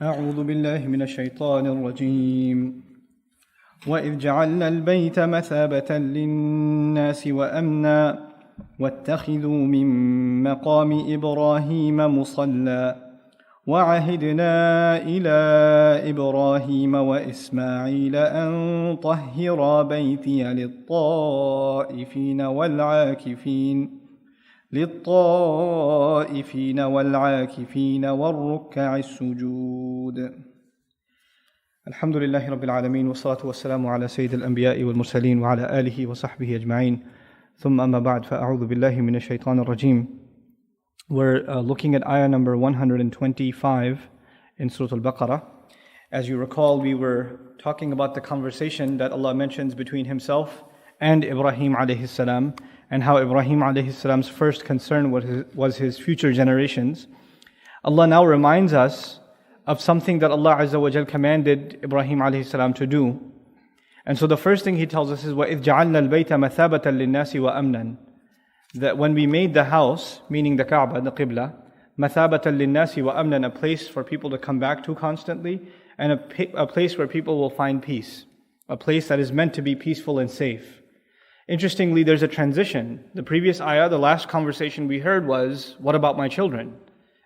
أعوذ بالله من الشيطان الرجيم وإذ جعلنا البيت مثابة للناس وأمنا واتخذوا من مقام إبراهيم مصلى وعهدنا إلى إبراهيم وإسماعيل أن طهرا بيتي للطائفين والعاكفين والركع السجود. الحمد لله رب العالمين والصلاة والسلام على سيد الأنبياء والمرسلين وعلى آله وصحبه أجمعين. ثم أما بعد فأعوذ بالله من الشيطان الرجيم. We're looking at ayah number 125 in Surah Al-Baqarah. As you recall, we were talking about the conversation that Allah mentions between Himself and Ibrahim alayhi salam, and how Ibrahim alayhi salam's first concern was his future generations. Allah now reminds us of something that Allah Azza wa Jal commanded Ibrahim alayhi salam to do. And so the first thing He tells us is وَإِذْ جَعَلْنَا الْبَيْتَ مَثَابَةً لِلنَّاسِ وَأَمْنًا, that when we made the house, meaning the Kaaba, the Qibla, مَثَابَةً لِلنَّاسِ وَأَمْنًا, a place for people to come back to constantly, and a place where people will find peace, a place that is meant to be peaceful and safe. Interestingly, there's a transition. The previous ayah, the last conversation we heard was, what about my children?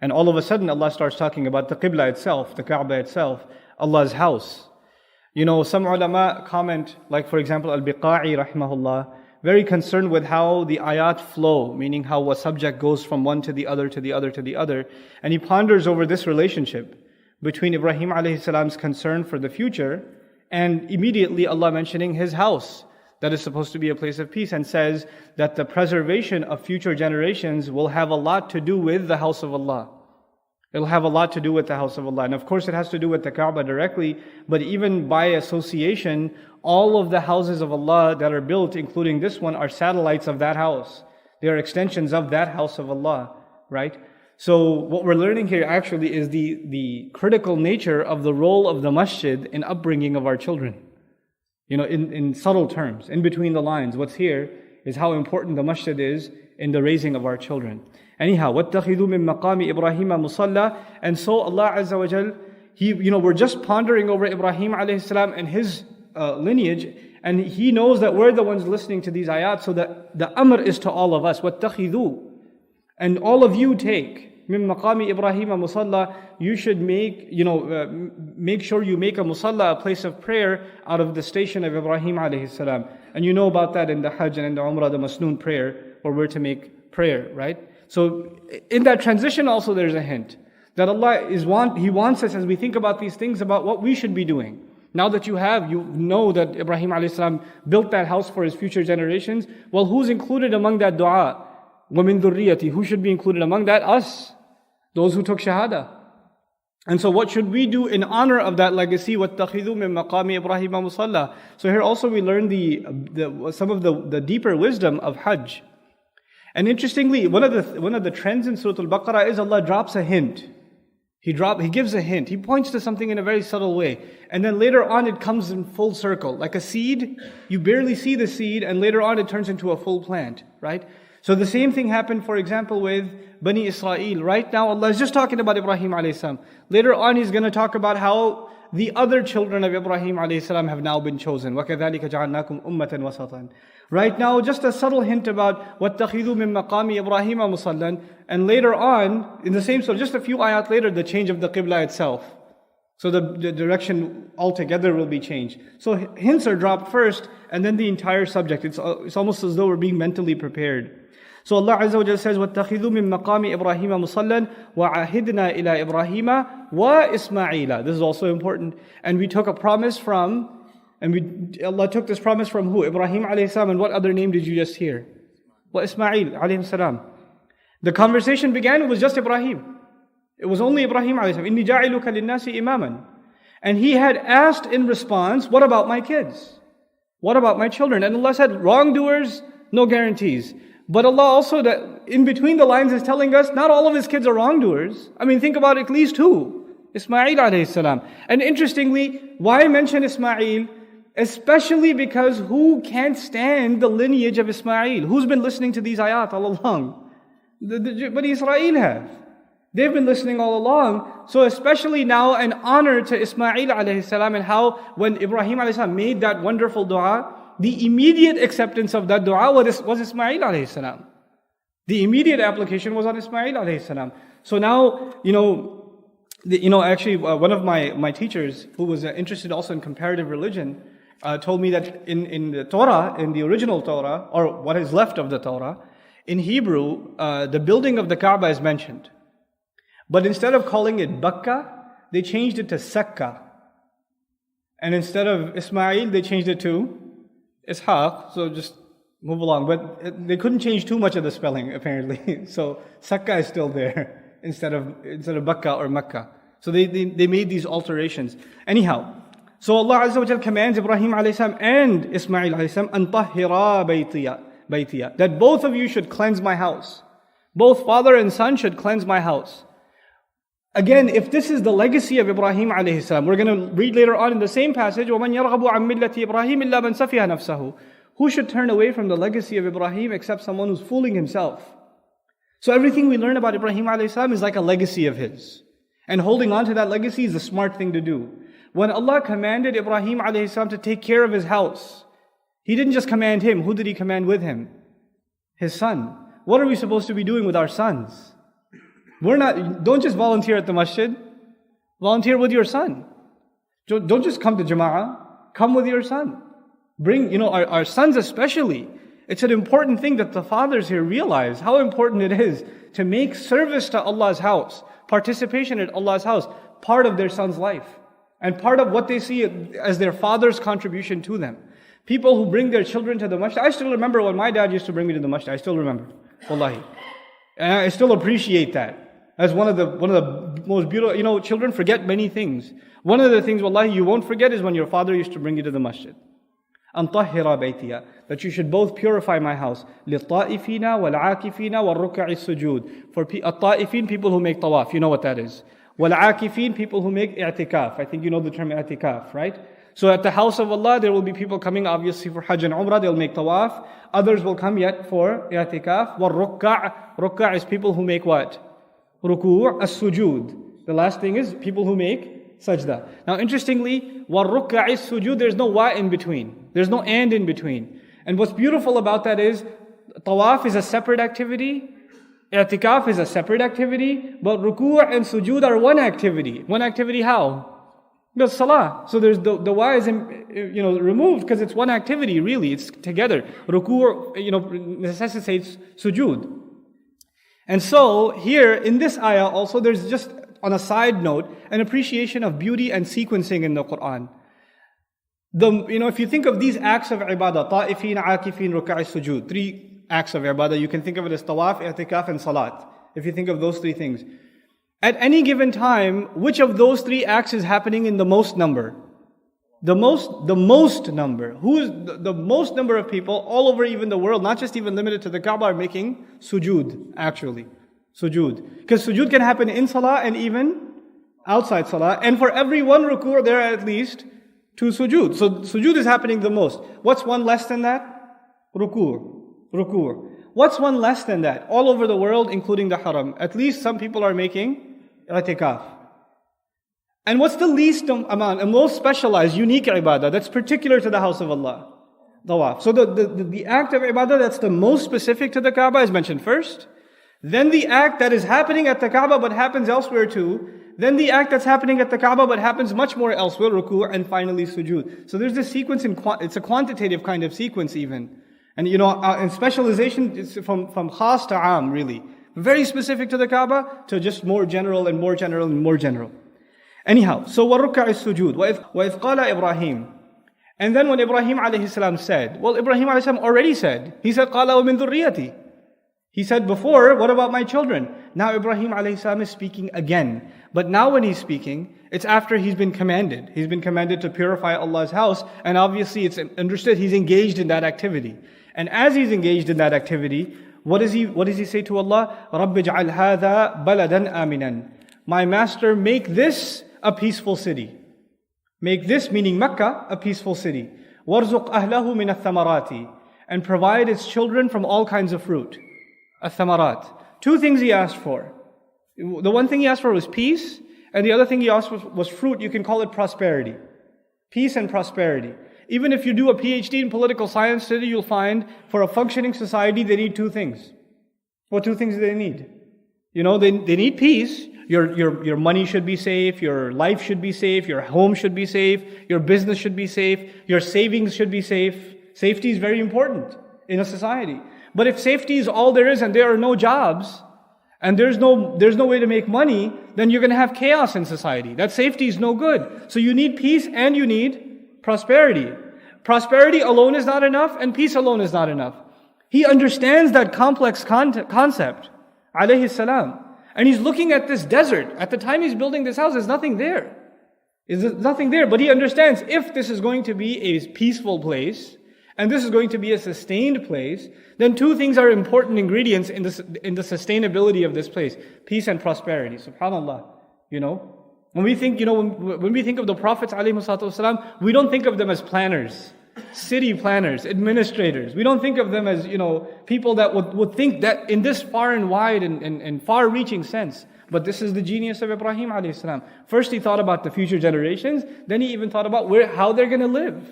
And all of a sudden Allah starts talking about the Qibla itself, the Kaaba itself, Allah's house. You know, some ulama comment, like for example Al-Biqa'i rahimahullah, very concerned with how the ayat flow, meaning how a subject goes from one to the other, to the other, to the other. And he ponders over this relationship between Ibrahim alayhi salam's concern for the future and immediately Allah mentioning His house that is supposed to be a place of peace, and says that the preservation of future generations will have a lot to do with the house of Allah. It'll have a lot to do with the house of Allah. And of course it has to do with the Kaaba directly, but even by association, all of the houses of Allah that are built, including this one, are satellites of that house. They are extensions of that house of Allah, right? So what we're learning here actually is the critical nature of the role of the masjid in upbringing of our children. You know, in subtle terms, in between the lines, what's here is how important the masjid is in the raising of our children. Anyhow, وَاتَّخِذُوا مِن مَقَامِ إِبْرَاهِيمَ مُصَلَّى. And so Allah Azza wa Jal, we're just pondering over Ibrahim alayhi salam and his lineage, and He knows that we're the ones listening to these ayat, so that the amr is to all of us, وَاتَّخِذُوا. And all of you take, مِن مَقَامِ إِبْرَاهِيمَ مُصَلَّى, you should make sure you make a musalla, a place of prayer, out of the station of Ibrahim alayhi salam. And you know about that in the Hajj and in the Umrah, the Masnoon prayer, where we're to make prayer, right? So in that transition also there's a hint that Allah He wants us, as we think about these things, about what we should be doing. Now that you know that Ibrahim alayhi salam built that house for his future generations, well, who's included among that dua? وَمِن ذُرِّيَّتِي, who should be included among that? Us, those who took shahada. And so what should we do in honor of that legacy? وَاتَّخِذُوا مِن مَقَامِ إِبْرَاهِيمَ مُصَلَّى. So here also we learn some of the deeper wisdom of Hajj. And interestingly, one of the trends in Surah Al-Baqarah is Allah drops a hint. He gives a hint. He points to something in a very subtle way. And then later on it comes in full circle. Like a seed, you barely see the seed, and later on it turns into a full plant, right? So the same thing happened, for example, with Bani Israel. Right now Allah is just talking about Ibrahim alayhi salam. Later on He's going to talk about how the other children of Ibrahim alayhi salam have now been chosen. وَكَذَلِكَ جَعَلْنَاكُمْ أُمَّةً وَسَطًا. Right now, just a subtle hint about وَاتَّخِذُوا مِن مَقَامِ إِبْرَاهِيمَ مُصَلًّى. And later on, in the same surah, just a few ayat later, the change of the Qibla itself. So the direction altogether will be changed. So hints are dropped first, and then the entire subject. It's almost as though we're being mentally prepared. So Allah Azza wa Jalla says, وَاتَّخِذُوا مِن مَقَامِ إِبْرَاهِيمَ مُصَلًّى وَعَهِدْنَا إِلَىٰ إِبْرَاهِيمَ وَإِسْمَاعِيلَ. This is also important. And we took a promise from, Allah took this promise from who? Ibrahim alayhi salam. And what other name did you just hear? Ismail alayhi salam. The conversation began, it was just Ibrahim. It was only Ibrahim alayhi salam. إِنِّي جَاعِلُكَ لِلنَّاسِ إِمَامًا. And he had asked in response, what about my kids? What about my children? And Allah said, wrongdoers, no guarantees. But Allah also, that in between the lines, is telling us not all of His kids are wrongdoers. I mean, think about at least two. Ismail alayhi salam. And interestingly, why mention Ismail? Especially because who can't stand the lineage of Ismail? Who's been listening to these ayat all along? But Israel have. They've been listening all along. So especially now an honor to Ismail alayhi salam, and how when Ibrahim alayhi salam made that wonderful dua, the immediate acceptance of that dua was Ismail alayhi salam. The immediate application was on Ismail alayhi salam. So now, actually one of my teachers who was interested also in comparative religion told me that in the Torah, in the original Torah, or what is left of the Torah, in Hebrew, the building of the Kaaba is mentioned. But instead of calling it Bakka, they changed it to Sakka. And instead of Ismail, they changed it to Ishaq. So just move along. But they couldn't change too much of the spelling, apparently. So Sakka is still there instead of Bakka or Makkah. So they made these alterations. Anyhow, so Allah Azza wa Jal commands Ibrahim alayhi salam and Ismail alayhi salam, an tahhira baytiya, that both of you should cleanse my house. Both father and son should cleanse my house. Again, if this is the legacy of Ibrahim alayhi salam, we're going to read later on in the same passage, وَمَنْ يَرْغَبُ عَنْ مِلَّةِ إِبْرَاهِيمِ إِلَّا مَنْ سَفِيهَ نَفْسَهُ. Who should turn away from the legacy of Ibrahim except someone who's fooling himself? So everything we learn about Ibrahim alayhi salam is like a legacy of his. And holding on to that legacy is the smart thing to do. When Allah commanded Ibrahim alayhi salam to take care of his house, He didn't just command him. Who did He command with him? His son. What are we supposed to be doing with our sons? Don't just volunteer at the masjid. Volunteer with your son. Don't just come to Jama'ah. Come with your son. Bring, our sons especially. It's an important thing that the fathers here realize how important it is to make service to Allah's house, participation at Allah's house, part of their son's life. And part of what they see as their father's contribution to them. People who bring their children to the masjid. I still remember when my dad used to bring me to the masjid. I still remember. Wallahi. And I still appreciate that. As one of the most beautiful, children forget many things. One of the things, wallahi, you won't forget is when your father used to bring you to the masjid. أَن طَهِّرَ بَيْتِيَ, that you should both purify my house. لِلطَّائِفِينَ وَالْعَاكِفِينَ وَالرُّكَّعِ السُّجُودِ. For الطَّائِفِين, people who make tawaf, you know what that is. وَالْعَاكِفِين, people who make i'tikaf. I think you know the term i'tikaf, right? So at the house of Allah, there will be people coming obviously for Hajj and Umrah, they'll make tawaf. Others will come yet for i'tikaf. وَالرُّكَّعِ, rukka' is people who make what? Ruku', as-sujud. The last thing is people who make sajda. Now interestingly, وَالرُّكَّعِ السُّجُود, there's no wa in between. There's no and in between. And what's beautiful about that is, tawaf is a separate activity, i'tikaf is a separate activity, but ruku' and sujud are one activity. One activity how? The salah. So there's the wa is removed because it's one activity really. It's together. Ruku' necessitates sujud. And so here in this ayah also there's just on a side note an appreciation of beauty and sequencing in the Quran. If you think of these acts of ibadah, ta'ifin, akifin, ruka'i, sujud, 3 acts of ibadah, you can think of it as tawaf, i'tikaf and salat. If you think of those 3 things. At any given time, which of those 3 acts is happening in the most number? The most number. Who is the most number of people all over even the world, not just even limited to the Kaaba, are making sujud, actually. Sujud. Because sujud can happen in salah and even outside salah. And for every one ruku', there are at least 2 sujud. So sujud is happening the most. What's one less than that? Ruku'. What's one less than that? All over the world, including the haram. At least some people are making i'tikaf. And what's the least amount and most specialized, unique ibadah that's particular to the house of Allah? Tawaf. So the act of ibadah that's the most specific to the Kaaba is mentioned first. Then the act that is happening at the Kaaba but happens elsewhere too. Then the act that's happening at the Kaaba but happens much more elsewhere, ruku', and finally sujood. So there's this sequence it's a quantitative kind of sequence even. And in specialization, it's from khas to am really. Very specific to the Kaaba to just more general and more general and more general. Anyhow, so وَالرُّكَّعِ السُّجُودِ وَإِذْ قَالَ إِبْرَاهِيمُ. And then when Ibrahim alayhi salam said, well, Ibrahim alayhi salam already said, he said, قَالَ وَمِن ذُرِّيَّتِي. He said before, what about my children? Now Ibrahim alayhi salam is speaking again. But now when he's speaking, it's after he's been commanded. He's been commanded to purify Allah's house, and obviously it's understood he's engaged in that activity. And as he's engaged in that activity, what does he say to Allah? رَبِّ اجْعَلْ هَذَا بَلَدًا آمِنًا. My master, make this a peaceful city. Make this, meaning Mecca, a peaceful city. وَارْزُقْ أَهْلَهُ مِنَ الثَّمَرَاتِ. And provide its children from all kinds of fruit. الثَّمَرَات. 2 things he asked for. The one thing he asked for was peace, and the other thing he asked was fruit. You can call it prosperity. Peace and prosperity. Even if you do a PhD in political science today, you'll find for a functioning society, they need two things. What two things do they need? They need peace. Your money should be safe, your life should be safe, your home should be safe, your business should be safe, your savings should be safe. Safety is very important in a society. But if safety is all there is and there are no jobs, and there's no way to make money, then you're going to have chaos in society. That safety is no good. So you need peace and you need prosperity. Prosperity alone is not enough, and peace alone is not enough. He understands that complex concept, alayhi salam. And he's looking at this desert. At the time he's building this house, there's nothing there. There's nothing there. But he understands if this is going to be a peaceful place, and this is going to be a sustained place, then two things are important ingredients in the sustainability of this place. Peace and prosperity. SubhanAllah. When we think, when we think of the Prophets ﷺ, we don't think of them as planners, city planners, administrators. We don't think of them as, people that would think that in this far and wide and far-reaching sense. But this is the genius of Ibrahim ﷺ. First he thought about the future generations, then he even thought about how they're going to live.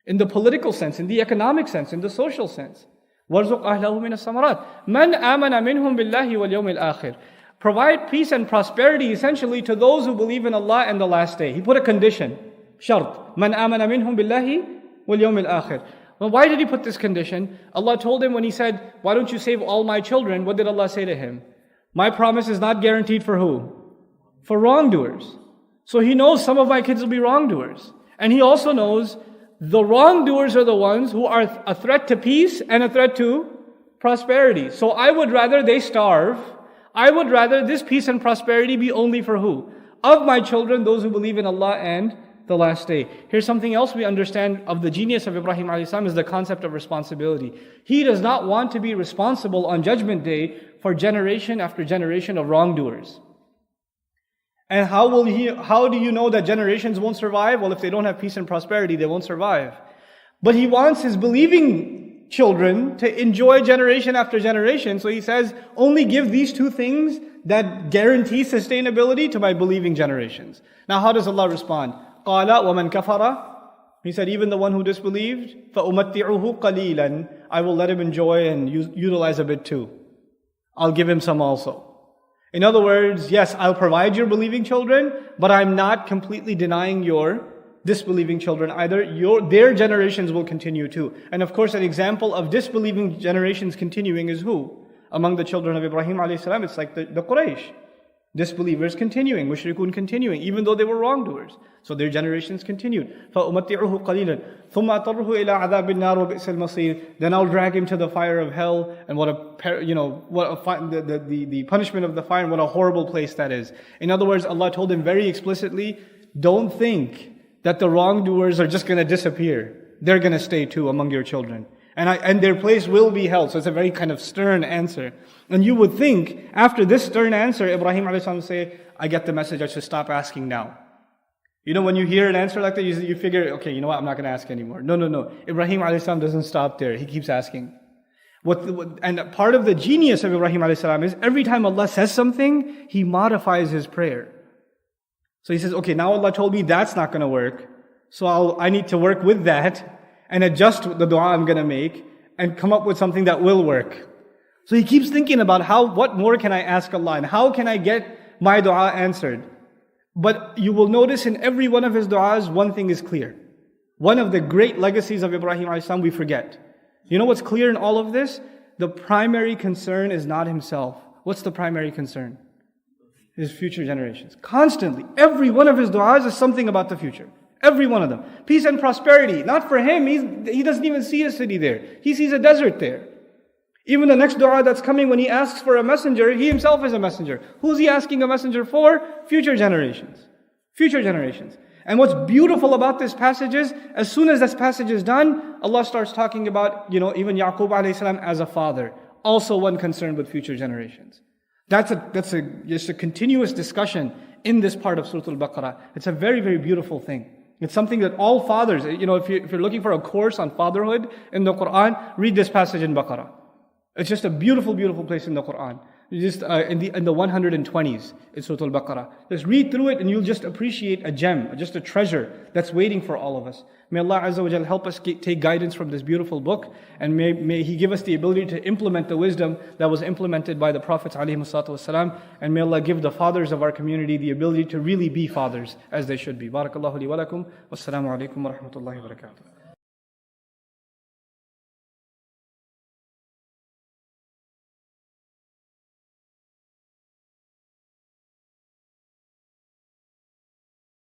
In the political sense, in the economic sense, in the social sense. وَارْزُقْ أَهْلَهُ مِنَ الثَّمَرَاتِ مَنْ آمَنَ مِنْهُمْ بِاللَّهِ وَالْيَوْمِ الْآخِرِ. Provide peace and prosperity essentially to those who believe in Allah and the last day. He put a condition, shart. مَنْ آمَنَ مِنْهُمْ بِاللَّهِ وَالْيَوْمِ الْآخِرِ. Well, why did he put this condition? Allah told him when he said, why don't you save all my children? What did Allah say to him? My promise is not guaranteed for who? For wrongdoers. So he knows some of my kids will be wrongdoers. And he also knows the wrongdoers are the ones who are a threat to peace and a threat to prosperity. So I would rather they starve. I would rather this peace and prosperity be only for who? Of my children, those who believe in Allah and the last day. Here's something else we understand of the genius of Ibrahim a.s. is the concept of responsibility. He does not want to be responsible on Judgment Day for generation after generation of wrongdoers. And how do you know that generations won't survive? Well, if they don't have peace and prosperity, they won't survive. But he wants his believing children to enjoy generation after generation. So he says, only give these two things that guarantee sustainability to my believing generations. Now how does Allah respond? قَالَ وَمَنْ كَفَرَ. He said, even the one who disbelieved, فَأُمَتِّعُهُ قَلِيلًا. I will let him enjoy and utilize a bit too. I'll give him some also. In other words, yes, I'll provide your believing children, but I'm not completely denying your disbelieving children either. Their generations will continue too. And of course, an example of disbelieving generations continuing is who? Among the children of Ibrahim a.s., it's like the Quraysh. Disbelievers continuing, mushrikun continuing, even though they were wrongdoers. So their generations continued. فَأُمَتِّعُهُ قَلِيلًا ثُمَّ أَطَرُّهُ إِلَىٰ عَذَابِ النَّارِ وَبِئْسَ الْمَصِيرِ. Then I'll drag him to the fire of hell, and the punishment of the fire, and what a horrible place that is. In other words, Allah told him very explicitly, don't think that the wrongdoers are just going to disappear. They're going to stay too among your children. And their place will be held. So it's a very kind of stern answer. And you would think, after this stern answer, Ibrahim a.s. would say, I get the message, I should stop asking now. When you hear an answer like that, you figure, okay, you know what, I'm not going to ask anymore. No. Ibrahim a.s. doesn't stop there. He keeps asking. And part of the genius of Ibrahim a.s. is every time Allah says something, he modifies his prayer. So he says, okay, now Allah told me that's not going to work. So I need to work with that and adjust the dua I'm going to make and come up with something that will work. So he keeps thinking about what more can I ask Allah and how can I get my dua answered. But you will notice in every one of his du'as, one thing is clear. One of the great legacies of Ibrahim a.s. we forget. You know what's clear in all of this? The primary concern is not himself. What's the primary concern? His future generations. Constantly. Every one of his du'as is something about the future. Every one of them. Peace and prosperity. Not for him. He doesn't even see a city there. He sees a desert there. Even the next dua that's coming, when he asks for a messenger, he himself is a messenger. Who's he asking a messenger for? Future generations. Future generations. And what's beautiful about this passage is, as soon as this passage is done, Allah starts talking about, even Yaqub a.s. as a father. Also one concerned with future generations. That's just a continuous discussion in this part of Surah Al-Baqarah. It's a very, very beautiful thing. It's something that all fathers, if you're looking for a course on fatherhood in the Quran, read this passage in Baqarah. It's just a beautiful, beautiful place in the Quran. You just in the 120s in Surah Al-Baqarah. Just read through it and you'll just appreciate a gem, just a treasure that's waiting for all of us. May Allah Azza wa Jal help us take guidance from this beautiful book, and may He give us the ability to implement the wisdom that was implemented by the Prophets ﷺ, and may Allah give the fathers of our community the ability to really be fathers as they should be. Barakallahu li wa lakum. Wassalamu alaikum wa rahmatullahi wa barakatuh.